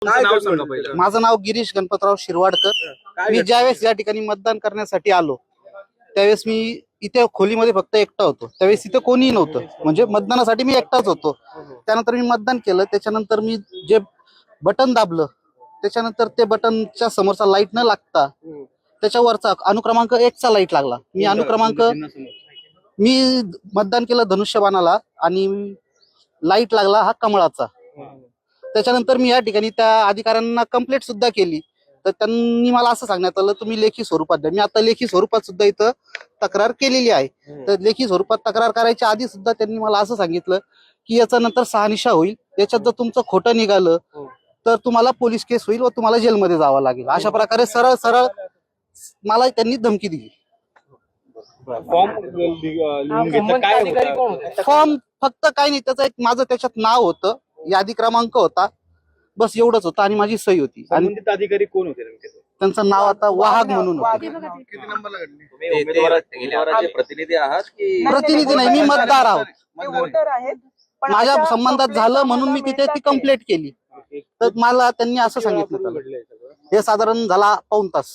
तुमचं नाव सांगा पहिलं. माझं नाव गिरीश गणपतराव शिरवाडकर. मी ज्यावेळेस या ठिकाणी मतदान करण्यासाठी आलो त्यावेळेस मी इथे खोलीमध्ये फक्त एकटा होतो. त्यावेळेस इथे कोणीही नव्हतं, म्हणजे मतदानासाठी मी एकटाच होतो. त्यानंतर मी मतदान केलं. त्याच्यानंतर मी जे बटन दाबलं, त्याच्यानंतर ते बटनच्या समोरचा लाईट न लागता त्याच्यावरचा अनुक्रमांक 1चा लाईट लागला. मी मतदान केलं धनुष्यबाणाला आणि लाईट लागला हा कमळाचा. त्याच्यानंतर मी या ठिकाणी त्या अधिकाऱ्यांना कंप्लेंट सुद्धा केली, तर त्यांनी मला असं सांगण्यात आलं तुम्ही लेखी स्वरूपात द्या. मी आता लेखी स्वरूपात सुद्धा इथं तक्रार केलेली आहे. तर लेखी स्वरूपात तक्रार करायच्या आधी सुद्धा त्यांनी मला असं सांगितलं की याचा नंतर शहानिशा होईल, याच्यात जर तुमचं खोटं निघालं तर तुम्हाला पोलीस केस होईल व तुम्हाला जेलमध्ये जावं लागेल. अशा प्रकारे सरळ सरळ मला त्यांनी धमकी दिली. फॉर्म फक्त काही नाही, त्याचं एक माझं त्याच्यात नाव होतं, यादी क्रमांक होता, बस एवढंच होतं आणि माझी सही होती. आणि संबंधित अधिकारी कोण होते नेमके? त्यांचं नाव आता वाहक म्हणून होतं. उमेदवाराचे प्रतिनिधी आहात की प्रतिनिधी नाही, मी मतदार आहोत. वोटर आहेत. पण माझ्या अशा संबंधात झालं complaint म्हणून मी तिथे ती मिळतात कंप्लेंट केली. तर मला त्यांनी असं सांगितलं, हे साधारण झाला पाऊण तास.